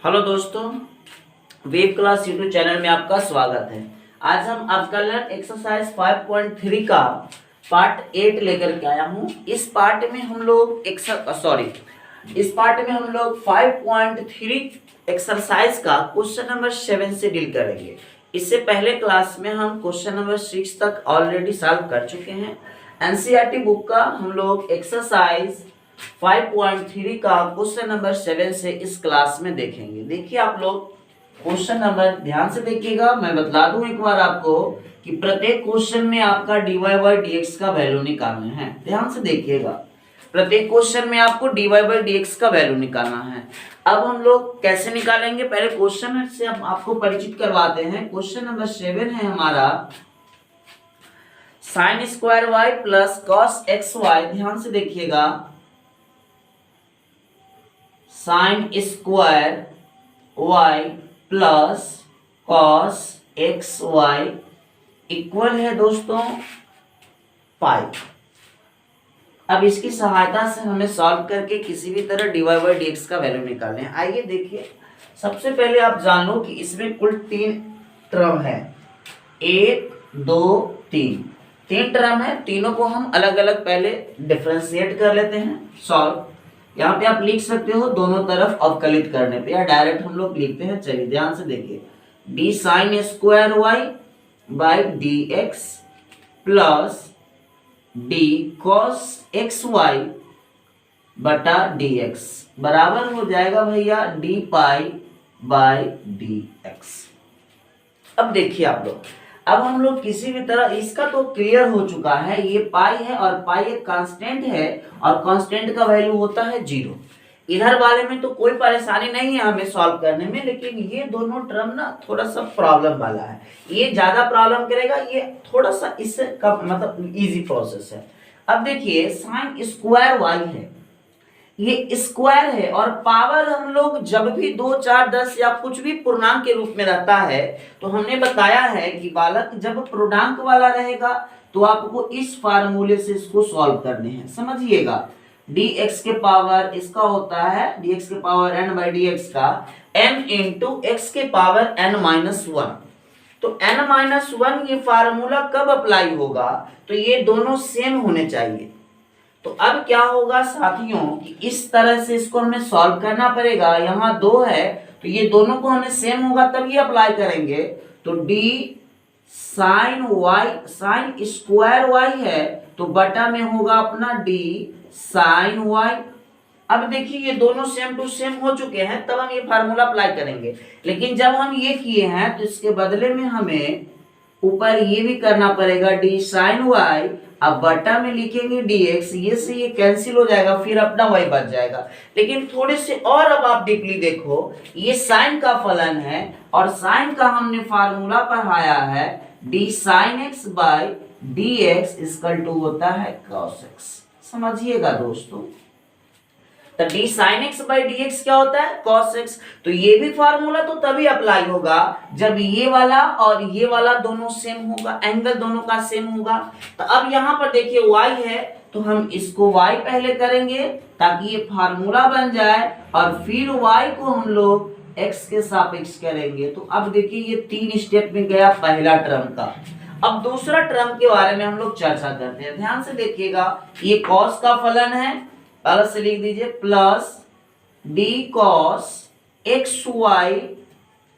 Hello दोस्तों, web class YouTube channel में आपका स्वागत है। आज हम आपका लर्न एक्सरसाइज 5.3 का पार्ट 8 लेकर के आया हूँ। इस पार्ट में हम लोग 5.3 एक्सरसाइज का क्वेश्चन नंबर 7 से डील करेंगे। इससे पहले क्लास में हम क्वेश्चन नंबर 6 तक ऑलरेडी सॉल्व कर चुके हैं। एनसीईआरटी बुक का हम लोग एक्सरसाइज 5.3 का क्वेश्चन नंबर 7 से इस क्लास में देखेंगे। देखिए आप लोग क्वेश्चन नंबर ध्यान से देखिएगा। मैं बता दूं एक बार आपको कि प्रत्येक क्वेश्चन में आपका dy बाई dx का वैल्यू निकालना है। ध्यान से देखिएगा, प्रत्येक क्वेश्चन में आपको dy बाई dx का वैल्यू निकालना है। अब हम लोग कैसे निकालेंगे, पहले क्वेश्चन से हम आपको परिचित करवाते हैं। क्वेश्चन नंबर 7 है हमारा sine square y plus cos x y. ध्यान से देखिएगा, sine square y plus cos x y equal है दोस्तों पाई। अब इसकी सहायता से हमें सॉल्व करके किसी भी तरह dy बाई dx का वैल्यू निकालना है। आइए देखिए, सबसे पहले आप जान लो कि इसमें कुल 3 टर्म है। 1 2 3 टर्म है। तीनों को हम अलग अलग पहले डिफरेंशिएट कर लेते हैं, सॉल्व। यहाँ पे आप लिख सकते हो दोनों तरफ अवकलित करने पे, या डायरेक्ट हम लोग लिखते हैं। चलिए ध्यान से देखिए, d sine square y by d x plus d cos x y बटा डी एक्स बराबर हो जाएगा भैया d pi by d x. अब देखिए आप लोग, अब हम लोग किसी भी तरह, इसका तो क्लियर हो चुका है, ये पाई है और पाई एक कांस्टेंट है और कांस्टेंट का वैल्यू होता है 0। इधर वाले में तो कोई परेशानी नहीं है हमें सॉल्व करने में, लेकिन ये दोनों टर्म ना थोड़ा सा प्रॉब्लम वाला है। ये ज्यादा प्रॉब्लम करेगा, ये थोड़ा सा इससे कम, मतलब इजी प्रोसेस है। अब देखिए, साइन स्क्वायर वाई है, ये स्क्वायर है और पावर हम लोग जब भी 2 4 10 या कुछ भी पूर्णांक के रूप में रहता है तो हमने बताया है कि बालक जब पूर्णांक वाला रहेगा तो आपको इस फार्मूले से इसको सॉल्व करने हैं। समझिएगा, dx के पावर इसका होता है dx के पावर n बाई dx का n इंटू x के पावर n माइनस 1। तो n माइनस 1 ये फार्मूला कब अप्लाई होगा, तो ये दोनों सेम होने चाहिए। तो अब क्या होगा साथियों कि इस तरह से इसको हमें सॉल्व करना पड़ेगा। यहाँ 2 है तो ये दोनों को हमें सेम होगा तब ये अप्लाई करेंगे। तो d sine y, sine square y है तो बटा में होगा अपना d साइन वाई। अब देखिए ये दोनों सेम टू सेम हो चुके हैं, तब हम ये फार्मूला अप्लाई करेंगे। लेकिन जब हम ये किए हैं तो इसके बदले में हमें ऊपर ये भी करना पड़ेगा d साइन वाई, अब बटा में लिखेंगे dx, ये से ये कैंसिल हो जाएगा, फिर अपना y बच जाएगा। लेकिन थोड़े से और अब आप डीपली देखो, ये साइन का फलन है और साइन का हमने फार्मूला पढ़ाया है d sine x by dx equal to होता है cos x। समझिएगा दोस्तों, तो d sin x by dx क्या होता है cos x। तो ये भी फार्मूला तो तभी अप्लाई होगा जब ये वाला और ये वाला दोनों सेम होगा, एंगल दोनों का सेम होगा। तो अब यहाँ पर देखिए y है तो हम इसको y पहले करेंगे ताकि ये फार्मूला बन जाए और फिर y को हम लोग x के सापेक्ष करेंगे। तो अब देखिए ये 3 स्टेप में गया पहला टर्म का। अब दूसरा टर्म के बारे में हम लोग चर्चा करते हैं। ध्यान से देखिएगा, ये cos का फलन है, अलग से लिख दीजिए, plus d cos x y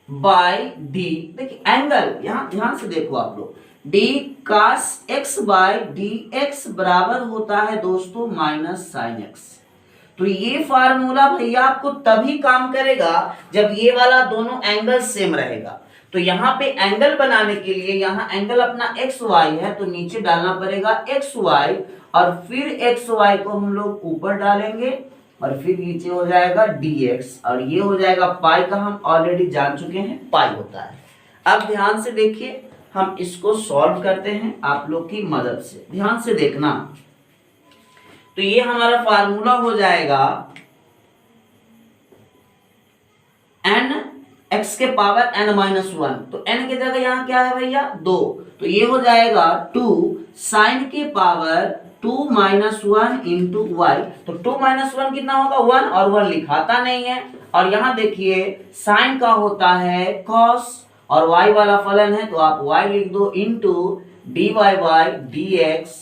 by d. देखिए एंगल, यहाँ ध्यान से देखो आप लोग, d cos x by d x बराबर होता है दोस्तों माइनस साइन x। तो ये फार्मूला भैया आपको तभी काम करेगा जब ये वाला दोनों एंगल सेम रहेगा। तो यहाँ पे एंगल बनाने के लिए, यहाँ एंगल अपना एक्स वाई है तो नीचे डालना पड़ेगा एक्स वाई और फिर एक्स वाई को हम लोग ऊपर डालेंगे और फिर नीचे हो जाएगा dx और ये हो जाएगा पाई का, हम ऑलरेडी जान चुके हैं पाई होता है। अब ध्यान से देखिए, हम इसको सॉल्व करते हैं आप लोग की मदद से। ध्यान से देखना, तो ये हमारा फार्मूला हो जाएगा n x के पावर n माइनस 1। तो n की जगह यहाँ क्या है भैया 2, तो ये हो जाएगा 2 साइन के पावर 2 माइनस 1 इंटू वाई। तो 2 माइनस 1 कितना होगा 1, और 1 लिखाता नहीं है। और यहाँ देखिए साइन का होता है कॉस और y वाला फलन है तो आप y लिख दो into d y by d x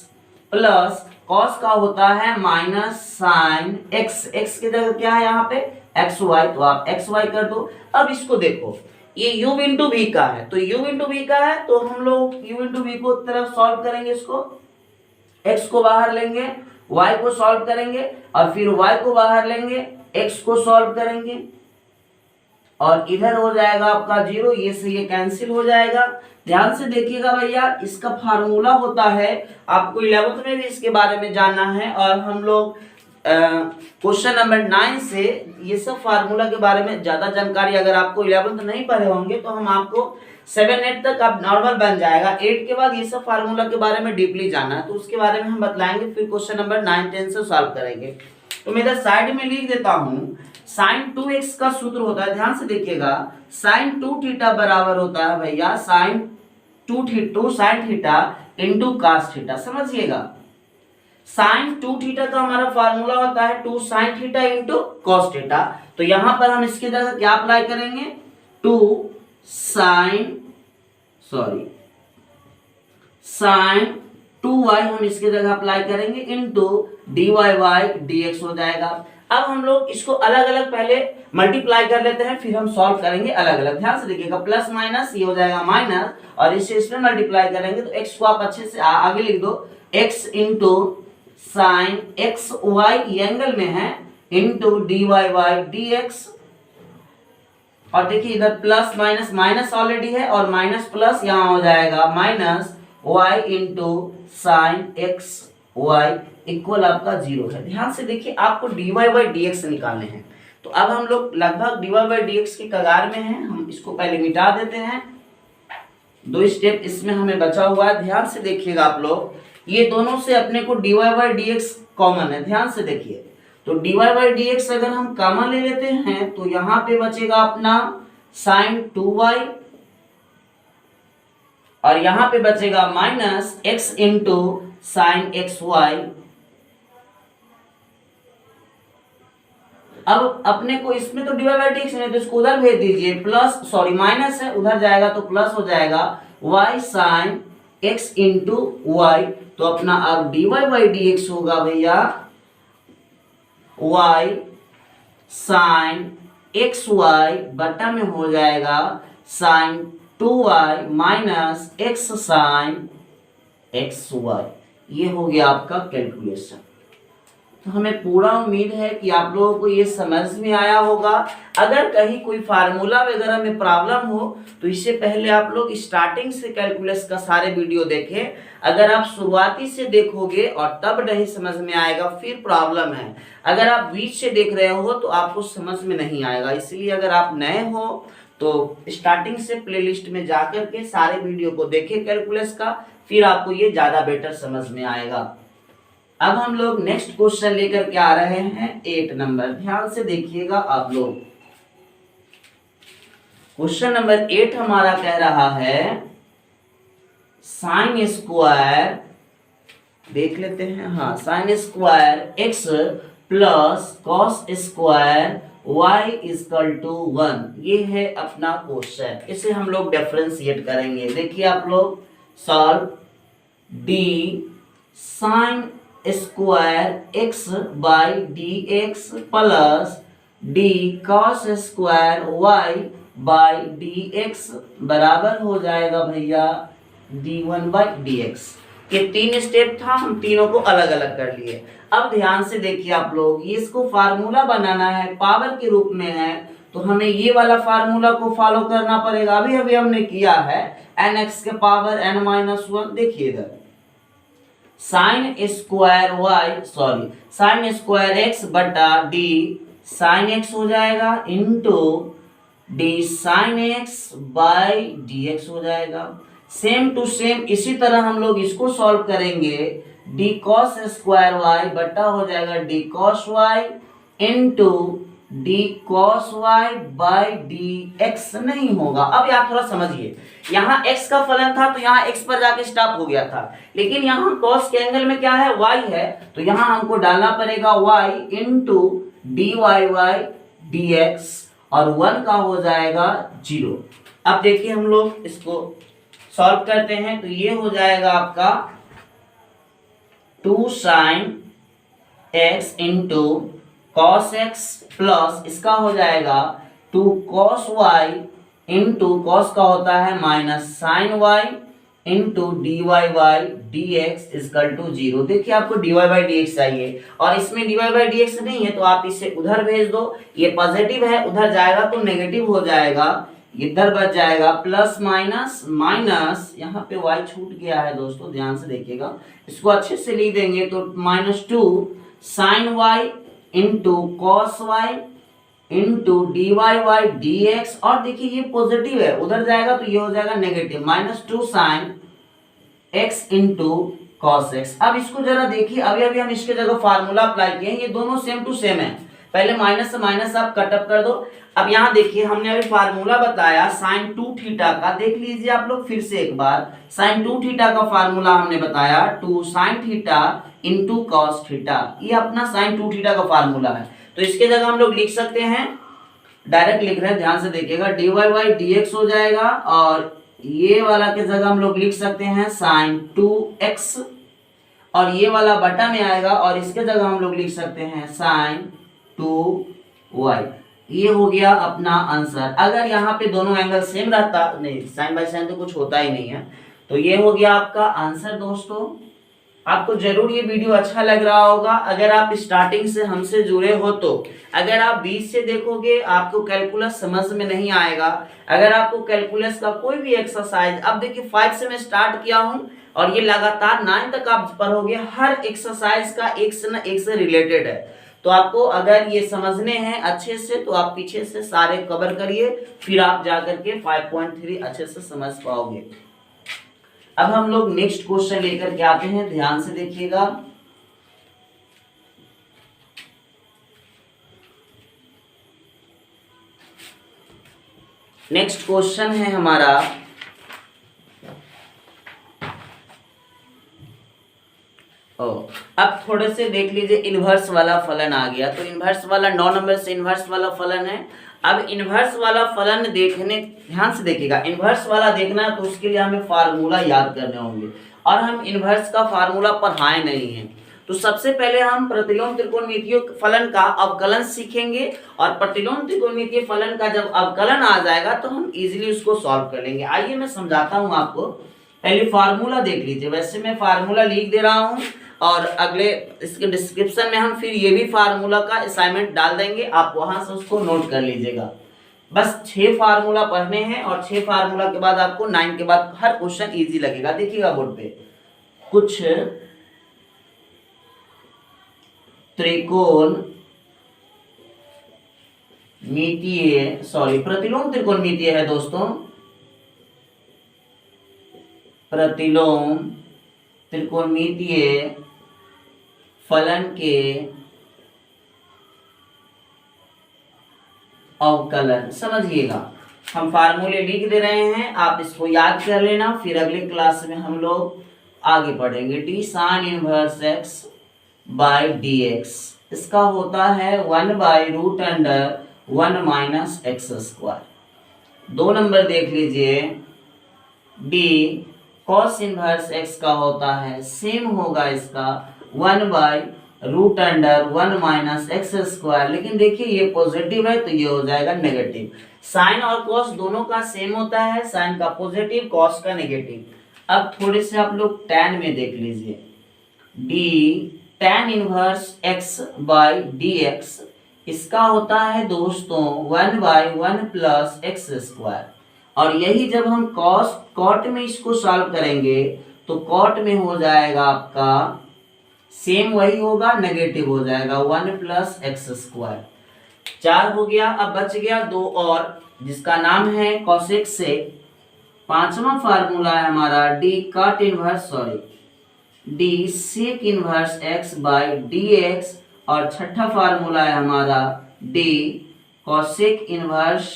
plus cos का होता है माइनस साइन x। x की जगह क्या है यहाँ पे एक्स वाई, तो आप एक्स वाई कर दो। अब इसको देखो ये u इंटू वी का है, तो u इंटू वी का है तो हम लोग u इंटू वी को तरफ सॉल्व करेंगे, इसको x को बाहर लेंगे, y को सॉल्व करेंगे और फिर y को बाहर लेंगे, x को सॉल्व करेंगे और इधर हो जाएगा आपका 0, ये से ये कैंसिल हो जाएगा। ध्यान से देखिएगा भैया, इसका फार्मूला होता है, आपको 11th में भी इसके बारे में जानना है और हम लोग क्वेश्चन नंबर 9 से ये सब फार्मूला के बारे में ज्यादा जानकारी अगर आपको 11th नहीं पढ़े होंगे तो हम आपको 7-8 तक आप नॉर्मल बन जाएगा। 8 के बाद ये सब फार्मूला के बारे में डीपली जानना है तो उसके बारे में हम बतलाएंगे, फिर क्वेश्चन नंबर 9-10 से सॉल्व करेंगे। तो मैं इधर साइड में लिख देता हूँ साइन 2x का सूत्र होता है, ध्यान से देखिएगा, साइन 2 थीटा बराबर होता है भैया sine 2 sine theta into cos theta. समझिएगा साइन 2 थीटा का हमारा फार्मूला होता है 2 sine theta into cos theta. तो यहां पर हम इसके जगह क्या अप्लाई करेंगे 2 साइन 2y हम इसके जगह अप्लाई करेंगे into d y by d x हो जाएगा। अब हम लोग इसको अलग अलग पहले मल्टीप्लाई कर लेते हैं फिर हम सॉल्व करेंगे अलग अलग। ध्यान से देखिएगा प्लस माइनस ये हो जाएगा माइनस और इससे इसमें मल्टीप्लाई करेंगे तो x को आप अच्छे से आगे लिख दो x into sine x y ये एंगल में है into d y by d x. और देखिए इधर प्लस माइनस माइनस ऑलरेडी है और माइनस प्लस यहाँ हो जाएगा minus y into sine x y equal आपका 0 है। ध्यान से देखिए आपको dy बाई dx निकालने हैं तो अब हम लोग लगभग dy बाई dx की कगार में हैं, हम इसको पहले मिटा देते हैं। 2 स्टेप इसमें हमें बचा हुआ है, ध्यान से देखिएगा आप लोग, ये दोनों से अपने को dy बाई dx कॉमन है। ध्यान से देखिए तो dy बाई dx अगर हम कॉमन ले लेते हैं तो यहाँ पे बचेगा अपना साइन 2y और यहाँ पे बचेगा minus x into sine x y. अब अपने को इसमें तो डिवाइड बाई dx है तो इसको उधर भेज दीजिए, प्लस माइनस है उधर जाएगा तो प्लस हो जाएगा y sine x into y. तो अपना अब dy बाई dx होगा भैया y साइन एक्स वाई बटा में हो जाएगा sine 2y minus x sine x y. ये हो गया आपका कैलकुलेशन। तो हमें पूरा उम्मीद है कि आप लोगों को ये समझ में आया होगा। अगर कहीं कोई फार्मूला वगैरह में प्रॉब्लम हो तो इससे पहले आप लोग स्टार्टिंग से कैलकुलस का सारे वीडियो देखें। अगर आप शुरुआती से देखोगे और तब नहीं समझ में आएगा फिर प्रॉब्लम है। अगर आप बीच से देख रहे हो तो आपको समझ में नहीं आएगा। इसलिए अगर आप नए हो तो स्टार्टिंग से प्लेलिस्ट में जाकर के सारे वीडियो को देखें कैलकुलस का, फिर आपको ये ज्यादा बेटर समझ में आएगा। अब हम लोग नेक्स्ट क्वेश्चन लेकर के आ रहे हैं 8 नंबर। ध्यान से देखिएगा आप लोग, क्वेश्चन नंबर 8 हमारा कह रहा है साइन स्क्वायर, देख लेते हैं, हाँ, sine square x plus cos square y equal to 1। ये है अपना क्वेश्चन, इसे हम लोग डिफरेंशिएट करेंगे। देखिए आप लोग solve d sign square x by d x plus d cos square y by d x बराबर हो जाएगा भैया d1 बाई डी एक्स। ये 3 स्टेप था, हम तीनों को अलग अलग कर लिए। अब ध्यान से देखिए आप लोग, ये इसको फार्मूला बनाना है, पावर के रूप में है तो हमें ये वाला फार्मूला को फॉलो करना पड़ेगा। अभी अभी हमने किया है nx के पावर n-1। देखिए इधर sine square sine square x बटा d साइन x हो जाएगा into d sine x by d x हो जाएगा। सेम टू सेम इसी तरह हम लोग इसको सॉल्व करेंगे, d cos स्क्वायर y बटा हो जाएगा d cos y into d cos y by d x नहीं होगा। अब आप थोड़ा समझिए, यहाँ x का फलन था तो यहाँ x पर जाके स्टॉप हो गया था, लेकिन यहाँ cos के एंगल में क्या है, y है, तो यहाँ हमको डालना पड़ेगा y into d y y d x, और 1 का हो जाएगा 0। अब देखिए हम लोग इसको सॉल्व करते हैं, तो ये हो जाएगा आपका 2 sin x into cos x plus इसका हो जाएगा 2 cos y इंटू कॉस का होता है minus sine y into d y by d x equal to 0। देखिए आपको d y by d x चाहिए और इसमें d y by d x नहीं है, तो आप इसे उधर भेज दो। ये पॉजिटिव है, उधर जाएगा तो नेगेटिव हो जाएगा, इधर बच जाएगा प्लस माइनस माइनस, यहाँ पे y छूट गया है दोस्तों, ध्यान से देखिएगा, इसको अच्छे से लिख देंगे तो -2 sine y into cos y into d y by d x, और देखिए ये पॉजिटिव है, उधर जाएगा तो ये हो जाएगा negative, -2 sine x into cos x. अब इसको जरा देखिए, अभी अभी हम इसके जगह फार्मूला अप्लाई किए हैं, ये दोनों सेम टू सेम है, पहले माइनस से माइनस आप कटअप कर दो। अब यहाँ देखिए हमने अभी फार्मूला बताया साइन 2 थीटा का, देख लीजिए आप लोग फिर से एक बार, साइन 2 थीटा का फार्मूला हमने बताया 2 sine theta into cos theta, ये अपना साइन 2 थीटा का फार्मूला है। तो इसके जगह हम लोग लिख सकते हैं, डायरेक्ट लिख रहे हैं, ध्यान से देखिएगा, d y by d x हो जाएगा, और ये वाला के जगह हम लोग लिख सकते हैं साइन 2x, और ये वाला बटा में आएगा, और इसके जगह हम लोग लिख सकते हैं साइन 2y। ये हो गया अपना आंसर। अगर यहाँ पे दोनों एंगल सेम रहता, नहीं साइन बाय साइन तो कुछ होता ही नहीं है, तो ये हो गया आपका आंसर। दोस्तों आपको जरूर ये वीडियो अच्छा लग रहा होगा, अगर आप स्टार्टिंग से हमसे जुड़े हो तो। अगर आप बीच से देखोगे आपको कैलकुलस समझ में नहीं आएगा। अगर आपको कैलकुलस का कोई भी एक्सरसाइज, अब देखिए 5 से मैं स्टार्ट किया हूँ और ये लगातार 9 तक आप पढ़ोगे, हर एक्सरसाइज का एक से न एक से रिलेटेड है। तो आपको अगर ये समझने हैं अच्छे से तो आप पीछे से सारे कवर करिए, फिर आप जाकर के 5.3 अच्छे से समझ पाओगे। अब हम लोग नेक्स्ट क्वेश्चन लेकर के आते हैं, ध्यान से देखिएगा। नेक्स्ट क्वेश्चन है हमारा अब थोड़े से देख लीजिए, इनवर्स वाला फलन आ गया, तो इनवर्स वाला 9 नंबर से इनवर्स वाला फलन है। अब इनवर्स वाला फलन देखने, ध्यान से देखिएगा, इनवर्स वाला देखना है तो उसके लिए हमें फार्मूला याद करने होंगे, और हम इनवर्स का फार्मूला पढ़ाए नहीं हैं। तो सबसे पहले हम प्रतिलोम त्रिकोणमितीय फलन का अवकलन सीखेंगे, और प्रतिलोम त्रिकोणमितीय फलन का जब अवकलन आ जाएगा तो हम इजीली उसको सॉल्व कर लेंगे। आइए मैं समझाता हूँ आपको, पहले फार्मूला देख लीजिए। वैसे मैं फार्मूला लिख दे रहा हूँ, और अगले इसके डिस्क्रिप्शन में हम फिर ये भी फार्मूला का असाइनमेंट डाल देंगे, आप वहां से उसको नोट कर लीजिएगा। बस 6 फार्मूला पढ़ने हैं, और 6 फार्मूला के बाद आपको 9 के बाद हर क्वेश्चन इजी लगेगा। देखिएगा बोर्ड पे, कुछ प्रतिलोम त्रिकोणमितीय है दोस्तों, प्रतिलोम त्रिकोणमितीय फलन के अवकलन। समझिएगा, हम फार्मूले लिख दे रहे हैं, आप इसको याद कर लेना, फिर अगले क्लास में हम लोग आगे पढ़ेंगे। D sine inverse x by d x, इसका होता है 1/√1 माइनस एक्स स्क्वायर। 2 नंबर देख लीजिए, डी कॉस इनवर्स एक्स का होता है, सेम होगा इसका 1/√1 माइनस एक्स स्क्वायर, लेकिन देखिए ये पॉजिटिव है तो ये हो जाएगा नेगेटिव। साइन और कॉस दोनों का सेम होता है, साइन का पॉजिटिव, कॉस का नेगेटिव। अब थोड़े से आप लोग tan में देख लीजिए, D tan inverse x by d x, इसका होता है दोस्तों 1/1 प्लस एक्स स्क्वायर, और यही जब हम कॉट में इसको सॉल्व करेंगे तो कॉट में हो जाएगा आपका सेम वही होगा, नेगेटिव हो जाएगा 1 प्लस एक्स स्क्वायर। 4 हो गया, अब बच गया 2 और, जिसका नाम है कॉसेक सेक। 5वां फार्मूला है हमारा d sec inverse x by d x, और 6ठा फार्मूला है हमारा d cosec inverse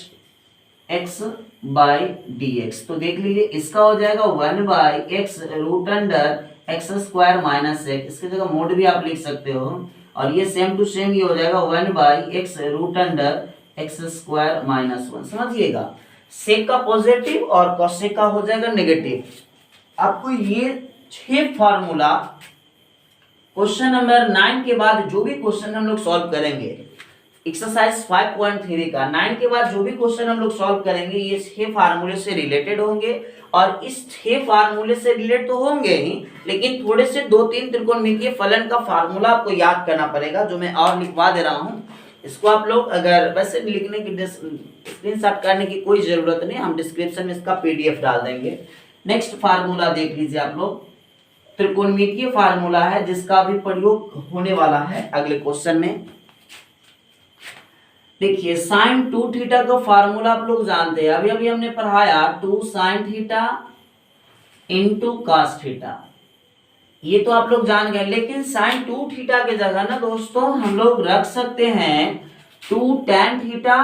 x by d x. तो देख लीजिए इसका हो जाएगा 1/x root under x square minus x, इसकी जगह मोड भी आप लिख सकते हो। और ये सेम टू सेम ये हो जाएगा 1/x root under x square minus 1। समझिएगा, सेक का पॉजिटिव और कॉसेक का हो जाएगा नेगेटिव। आपको ये 6 फार्मूला क्वेश्चन नंबर 9 के बाद जो भी क्वेश्चन हम लोग सॉल्व करेंगे एक्सरसाइज 5.3 का 9 के बाद जो भी क्वेश्चन हम लोग सॉल्व करेंगे ये 6 फार्मूले से रिलेटेड होंगे। और इस 6 फार्मूले से रिलेटेड तो होंगे ही, लेकिन थोड़े से 2-3 त्रिकोणमितीय फलन का फार्मूला आपको याद करना पड़ेगा, जो मैं और लिखवा दे रहा हूँ। इसको आप लोग अगर वैसे लिखने की स्क्रीनशॉट करने की कोई जरूरत नहीं, हम डिस्क्रिप्शन में इसका PDF डाल देंगे। नेक्स्ट फार्मूला देख लीजिए आप लोग, त्रिकोणमितीय फार्मूला है जिसका भी प्रयोग होने वाला है अगले क्वेश्चन में। देखिए साइन 2 थीटा का फार्मूला आप लोग जानते हैं, अभी अभी हमने पढ़ाया 2 sine theta into cos theta, ये तो आप लोग जान गए। लेकिन साइन 2 थीटा के जगह ना दोस्तों हम लोग रख सकते हैं 2 tan थीटा,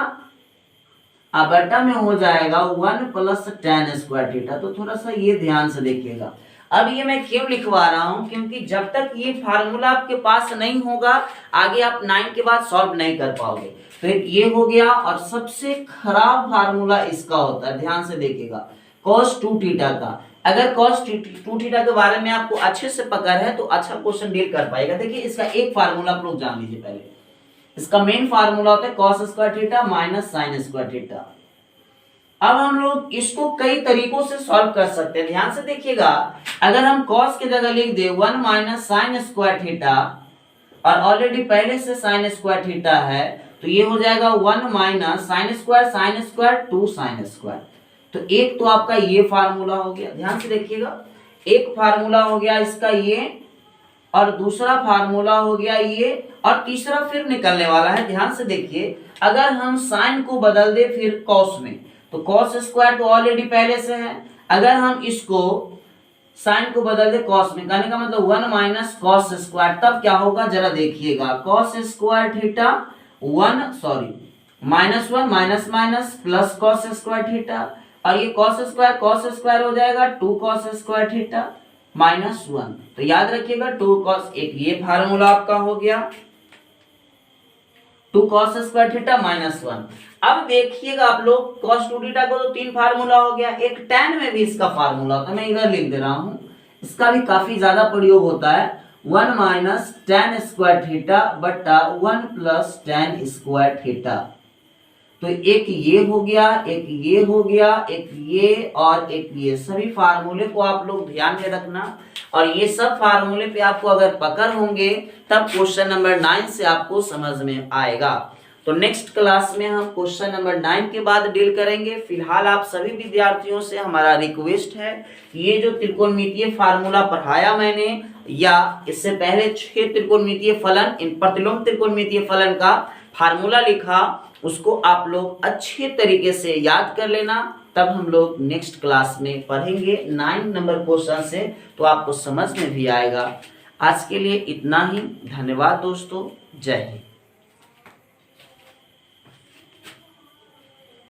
बटा में हो जाएगा 1 + tan स्क्वायर थीटा। तो थोड़ा सा ये ध्यान से देखिएगा। अब ये मैं क्यों लिखवा रहा हूं, क्योंकि जब तक ये फार्मूला आपके पास नहीं होगा आगे आप 9 के बाद सॉल्व नहीं कर पाओगे। तो एक ये हो गया, और सबसे खराब फार्मूला इसका होता है, ध्यान से देखिएगा, cos 2 थीटा का। अगर cos 2 थीटा के बारे में आपको अच्छे से पकड़ है तो अच्छा क्वेश्चन डील कर पाएगा। देखिए इसका एक फार्मूला आप लोग जान लीजिए पहले। इसका मेन फार्मूला होता है cos square theta minus sin square theta. अब हम लोग इसको कई तरीकों से सॉल्व कर सकते हैं, ध्यान से देखिएगा। अगर हम cos की जगह लिख दे 1 - sin स्क्वायर थीटा, और ऑलरेडी पहले से sin स्क्वायर थीटा है, तो ये हो जाएगा 1 - sin स्क्वायर 2 sin स्क्वायर। तो एक तो आपका ये फार्मूला हो गया, ध्यान से देखिएगा। एक फार्मूला हो गया इसका ये, और दूसरा फार्मूला हो गया ये, और तीसरा फिर निकलने वाला है। ध्यान से देखिए, अगर हम साइन को बदल दे फिर कॉस में, तो कॉस स्क्वायर तो ऑलरेडी पहले से है। अगर हम इसको साइन को बदल दे कॉस में, कहने का मतलब 1 - cos स्क्वायर, तब क्या होगा जरा देखिएगा। cos square theta -1 minus minus plus cos square theta, और ये cos स्क्वायर हो जाएगा 2 cos स्क्वायर थीटा -1। तो याद रखिएगा 2 cos, एक ये फार्मूला आपका हो गया 2 cos स्क्वायर थीटा -1। अब देखिएगा आप लोग cos 2 थीटा को तो 3 फार्मूला हो गया, एक tan में भी इसका फार्मूला होता है, मैं इधर लिख दे रहा हूं। इसका भी काफी ज्यादा प्रयोग होता है, 1 - tan स्क्वायर थीटा बटा 1 + tan स्क्वायर थीटा। तो एक ये हो गया, एक ये हो गया, एक ये और एक ये, सभी फार्मूले को आप लोग ध्यान में रखना। और ये सब फार्मूले पे आपको अगर पकड़ होंगे तब क्वेश्चन नंबर 9 से आपको समझ में आएगा। तो नेक्स्ट क्लास में हम क्वेश्चन नंबर 9 के बाद डील करेंगे। फिलहाल आप सभी विद्यार्थियों से हमारा रिक्वेस्ट है, ये जो त्रिकोणमितीय फार्मूला पढ़ाया मैंने, या इससे पहले 6 त्रिकोणमितीय फलन, इन प्रतिलोम त्रिकोणमितीय फलन का फार्मूला लिखा, उसको आप लोग अच्छे तरीके से याद कर लेना। तब हम लोग नेक्स्ट क्लास में पढ़ेंगे 9 नंबर क्वेश्चन से, तो आपको समझ में भी आएगा। आज के लिए इतना ही, धन्यवाद दोस्तों, जय हिंद।